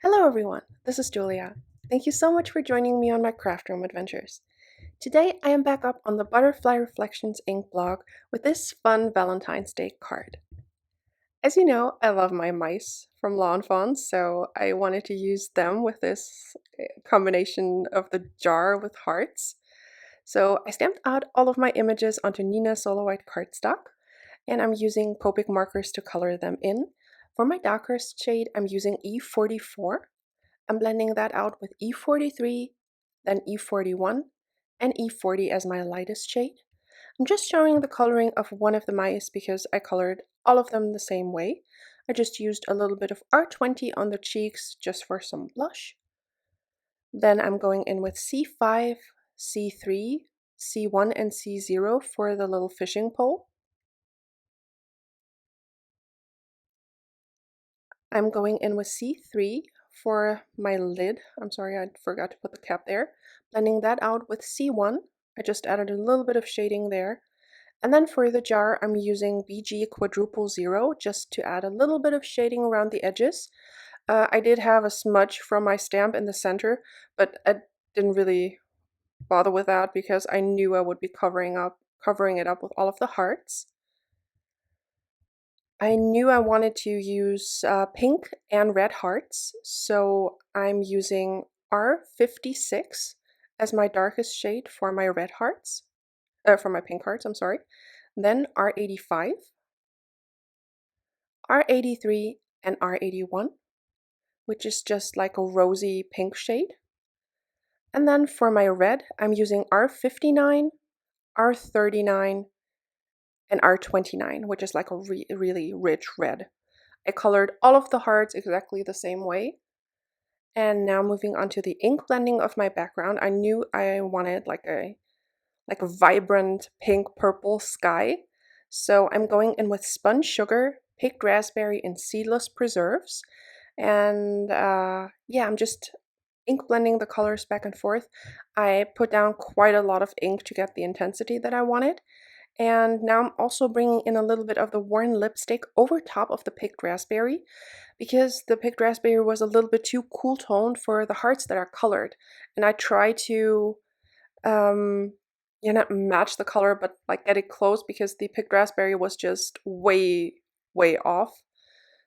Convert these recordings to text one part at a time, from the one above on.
Hello everyone, this is Julia. Thank you so much for joining me on my craft room adventures. Today I am back up on the Butterfly Reflections Ink blog with this fun Valentine's Day card. As you know, I love my mice from Lawn Fawn, so I wanted to use them with this combination of the jar with hearts. So I stamped out all of my images onto Neenah Solo White cardstock, and I'm using Copic markers to color them in. For my darkest shade, I'm using E44. I'm blending that out with E43, then E41, and E40 as my lightest shade. I'm just showing the coloring of one of the mice because I colored all of them the same way. I just used a little bit of R20 on the cheeks just for some blush. Then I'm going in with C5, C3, C1, and C0 for the little fishing pole. I'm going in with C3 for my lid. I'm sorry, I forgot to put the cap there. Blending that out with C1. I just added a little bit of shading there. And then for the jar, I'm using BG quadruple 0 just to add a little bit of shading around the edges. I did have a smudge from my stamp in the center, but I didn't really bother with that because I knew I would be covering it up with all of the hearts. I knew I wanted to use pink and red hearts, so I'm using R56 as my darkest shade for my red hearts, for my pink hearts, I'm sorry. Then R85, R83, and R81, which is just like a rosy pink shade. And then for my red, I'm using R59, R39, and R29, which is like a really rich red. I colored all of the hearts exactly the same way. And now moving on to the ink blending of my background, I knew I wanted like a vibrant pink purple sky. So I'm going in with spun sugar, picked raspberry, and seedless preserves. And yeah, I'm just ink blending the colors back and forth. I put down quite a lot of ink to get the intensity that I wanted. And now I'm also bringing in a little bit of the worn lipstick over top of the picked raspberry because the picked raspberry was a little bit too cool toned for the hearts that are colored. And I try to, not match the color, but like get it close because the picked raspberry was just way off.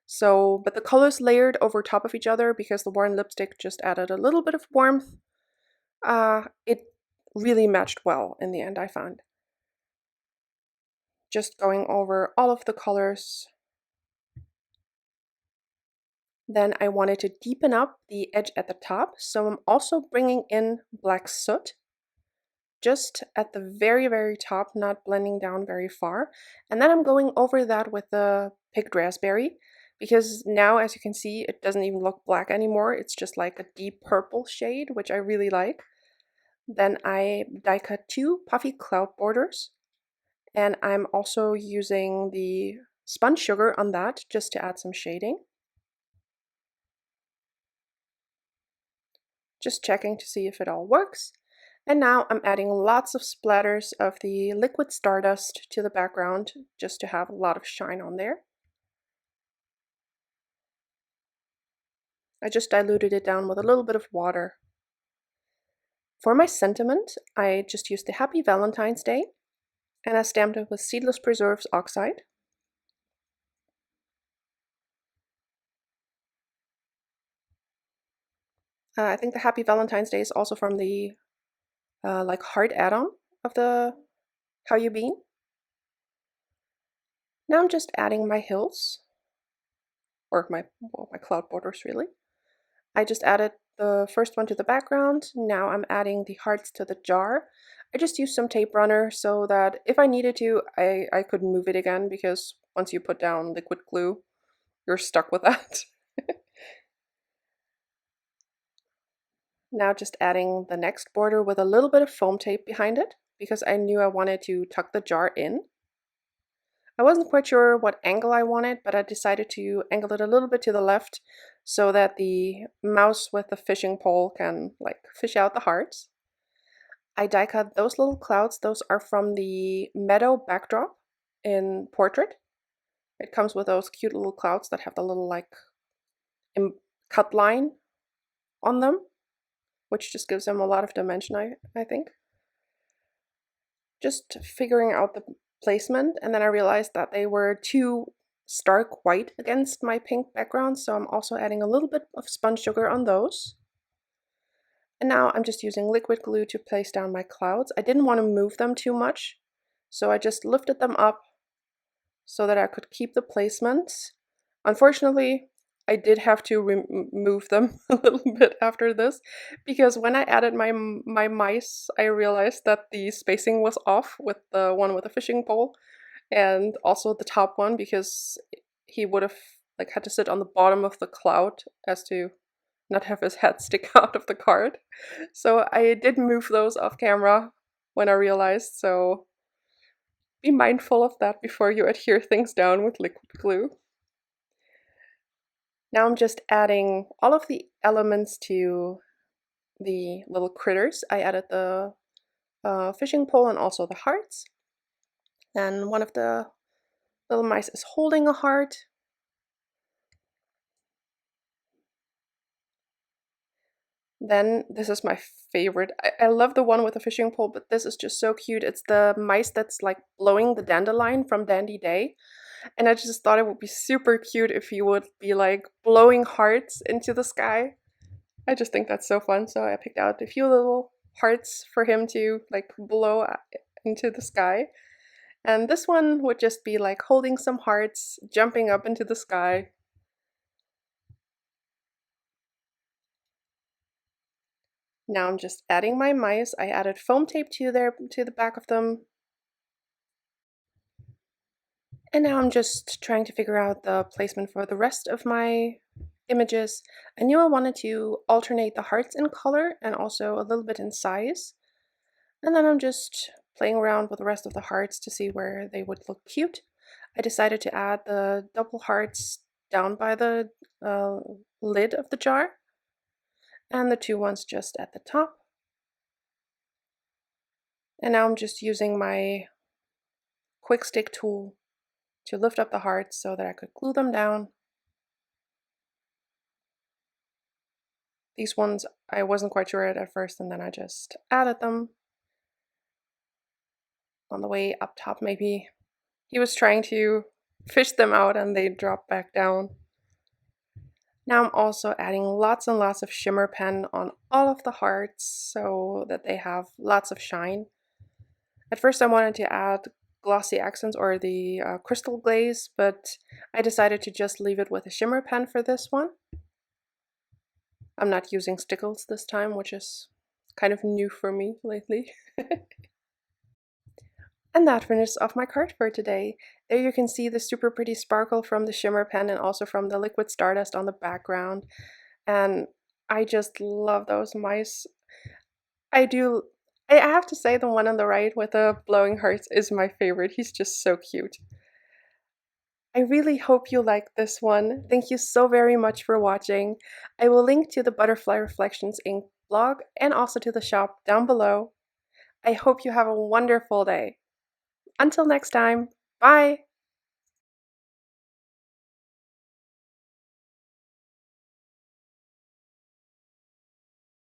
So, but the colors layered over top of each other because the worn lipstick just added a little bit of warmth. It really matched well in the end, I found. Just going over all of the colors. Then I wanted to deepen up the edge at the top, so I'm also bringing in black soot just at the very top, not blending down very far. And then I'm going over that with the picked raspberry because now, as you can see, it doesn't even look black anymore. It's just like a deep purple shade, which I really like. Then I die cut 2 puffy cloud borders. And I'm also using the spun sugar on that just to add some shading. Just checking to see if it all works. And now I'm adding lots of splatters of the liquid stardust to the background just to have a lot of shine on there. I just diluted it down with a little bit of water. For my sentiment, I just used the Happy Valentine's Day and I stamped it with Seedless Preserves Oxide. I think the Happy Valentine's Day is also from the like heart add-on of the How You Been. Now I'm just adding my hills, or my cloud borders really. I just added the first one to the background. Now I'm adding the hearts to the jar. I just used some tape runner so that if I needed to, I could move it again because once you put down liquid glue, you're stuck with that. Now just adding the next border with a little bit of foam tape behind it because I knew I wanted to tuck the jar in. I wasn't quite sure what angle I wanted, but I decided to angle it a little bit to the left so that the mouse with the fishing pole can like fish out the hearts. I die cut those little clouds. Those are from the Meadow backdrop in Portrait. It comes with those cute little clouds that have the little like cut line on them, which just gives them a lot of dimension, I think. Just figuring out the placement, and then I realized that they were too stark white against my pink background, so I'm also adding a little bit of spun sugar on those. And now I'm just using liquid glue to place down my clouds. I didn't want to move them too much, so I just lifted them up so that I could keep the placement. Unfortunately, I did have to remove them a little bit after this, because when I added my mice, I realized that the spacing was off with the one with the fishing pole, and also the top one, because he would have like had to sit on the bottom of the cloud as to not have his head stick out of the card. So I did move those off camera when I realized, so be mindful of that before you adhere things down with liquid glue. Now I'm just adding all of the elements to the little critters. I added the fishing pole and also the hearts. And one of the little mice is holding a heart. Then this is my favorite. I love the one with the fishing pole, but this is just so cute. It's the mice that's like blowing the dandelion from Dandy Day. And I just thought it would be super cute if he would be like blowing hearts into the sky. I just think that's so fun. So I picked out a few little hearts for him to like blow into the sky. And this one would just be like holding some hearts, jumping up into the sky. Now I'm just adding my mice. I added foam tape to the back of them. And now I'm just trying to figure out the placement for the rest of my images. I knew I wanted to alternate the hearts in color and also a little bit in size. And then I'm just playing around with the rest of the hearts to see where they would look cute. I decided to add the double hearts down by the lid of the jar, and the two ones just at the top. And now I'm just using my quick stick tool to lift up the hearts so that I could glue them down. These ones I wasn't quite sure at first, and then I just added them on the way up top. Maybe he was trying to fish them out and they dropped back down. Now I'm also adding lots and lots of shimmer pen on all of the hearts so that they have lots of shine. At first I wanted to add glossy accents or the crystal glaze, but I decided to just leave it with a shimmer pen for this one. I'm not using stickles this time, which is kind of new for me lately. And that finishes off my card for today. There you can see the super pretty sparkle from the shimmer pen and also from the liquid stardust on the background. And I just love those mice. I have to say the one on the right with the blowing hearts is my favorite. He's just so cute. I really hope you liked this one. Thank you so very much for watching. I will link to the Butterfly Reflections Ink blog and also to the shop down below. I hope you have a wonderful day. Until next time, bye!